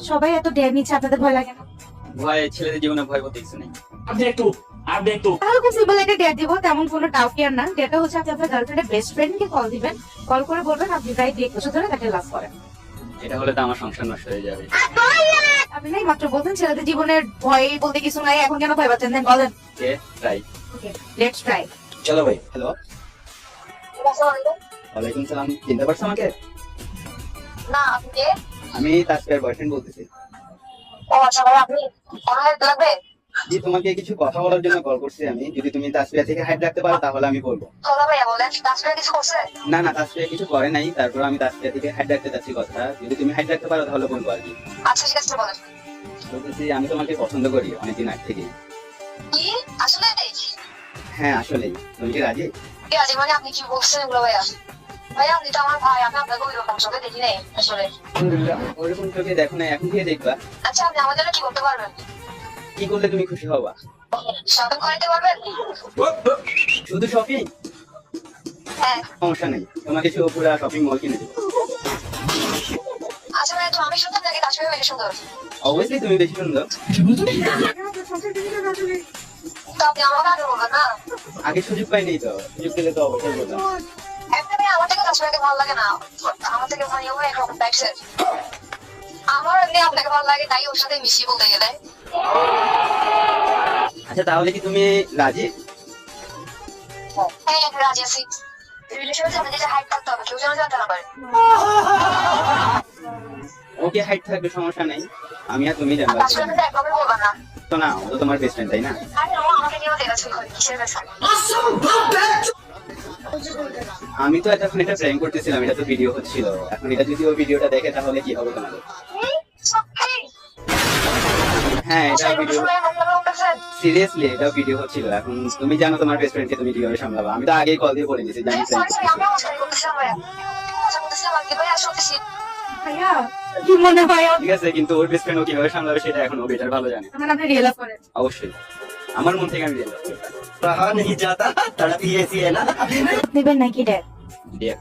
সবাই এত ডেয়ার নিচ্ছে, আপনাদের ভয় লাগে না? ভয়, ছেলেদের জীবনে ভয় বলতে কিছু নেই। আপনি একটু তাহলে খুব সিম্পল একটা ডেয়ার দিব, তেমন কোনো টাফ কেয়ার না। ডেয়ারটা হচ্ছে আপনি আপনার গার্লফ্রেন্ডের বেস্ট ফ্রেন্ডকে কল দিবেন, কল করে বলবেন আপনি প্রায় 1 বছর ধরে তাকে লাভ করেন। এটা হলে তো আমার সংসার নষ্ট হয়ে যাবে। আপনি নাই মাত্র বলতেন ছেলেদের জীবনের ভয় বলতে কিছু নাই, এখন কেন ভয় পাচ্ছেন? দেন বলেন। কে ট্রাই। Let's try. চলো ভাই। হ্যালো, ওয়ালাইকুম সালাম। চিনতে পারছো আমাকে? না, আপনি? আমি তাসফিয়ার বয়ফ্রেন্ড বলতেছি। ও আচ্ছা ভাই, আপনি আমার হেল্প লাগবে? জি, তোমাকে কিছু কথা বলার জন্য কল করছি আমি। যদি তুমি তাসফিয়া থেকে হাইট রাখতে পারো তাহলে আমি বলবো। তোলা ভাইয়া বলেন, তাসফিয়া কিছু করছে? না না, তাসফিয়া কিছু করে নাই, তারপর আমি তাসফিয়া থেকে হাইট রাখতে চাচ্ছি কথা। যদি তুমি হাইট রাখতে পারো তাহলে বলবো আর কি। আচ্ছা ঠিক আছে, বলেন। বলতেছি আমি তোমাকে পছন্দ করি অনেকদিন আগে থেকেই। কি আসলে? হ্যাঁ আসলেই। তুমি কি রাজি? কি আজ মানে আপনি কি বলছেন এগুলো ভাইয়া? ভাইয়া আপনি তো আমার ভাই, আমি আপনাকে ওইরকম চোখে দেখি নাই আসলে। আলহামদুলিল্লাহ, ওরকম চোখে দেখো না, এখন থেকে দেখবা। আচ্ছা আপনি আমাদের জন্য কি করতে পারবেন? কি করলে তুমি খুশি হবা? শপিং করাতে পারবেন? শুধু শপিং? হ্যাঁ। সমস্যা নেই, তোমাকে পুরো শপিং মল কিনে দেবো। আচ্ছা ভাইয়া, তো আমি সুন্দর নাকি তাসফিয়া বেশি সুন্দর? অবশ্যই তুমি বেশি সুন্দর। তো আপনি আমাকে আগে বলবেন না? আগে সুযোগ পাইনি তো, সুযোগ পেলে তো অবশ্যই বলতাম। একটা মেয়ে আমার থেকে তাসফিয়াকে ভালো লাগে না, আমার থেকে ভাই ও একরকম টাইপসের। আমার এমনি আপনাকে ভালো লাগে, তাই ওর সাথে মিশি বলতে গেলে। আচ্ছা তাহলে কি তুমি রাজি? হ্যাঁ আমি রাজি আছি। রিলেশনের সাথে যেটা হাইট থাকতে হবে, কেউ যেন জানতে না পারে। ওকে, হাইট থাকবে, সমস্যা নেই। আমি আর তুমি জানবো তাসফিয়ার সাথে একভাবে বলবেন না। তো না, ও তো তোমার বেস্ট ফ্রেন্ড, তাই না? আরে ও আমাকে নিয়েও দেখাচ্ছিল কিসের বেশ। আমি তো এতক্ষণ এটা প্র্যাঙ্ক করতেছিলাম, এটা তো ভিডিও হচ্ছিল। এখন এটা যদি ও ভিডিওটা দেখে তাহলে কি হবে তোমাদের? হ্যাঁ এটা ভিডিও, সিরিয়াসলি এটা ভিডিও হচ্ছিল। এখন তুমি জানো তোমার বেস্ট ফ্রেন্ডকে তুমি কিভাবে সামলাবা। আমি তো আগেই কল দিয়ে বলে দিয়েছি জানি ভাইয়া কি মনে হয় ঠিক আছে, কিন্তু ওর বেস্ট ফ্রেন্ড ও কিভাবে সামলাবে সেটা এখন ও বেটার ভালো জানে। এখন আপনি রিয়েলাইজ করেন? অবশ্যই, আমার মন থেকে আমি রিয়েলাইজ করি। रहा नहीं जाता, तड़प ही ऐसी है ना। নেবেন নাকি ডেয়ার? দিয়ে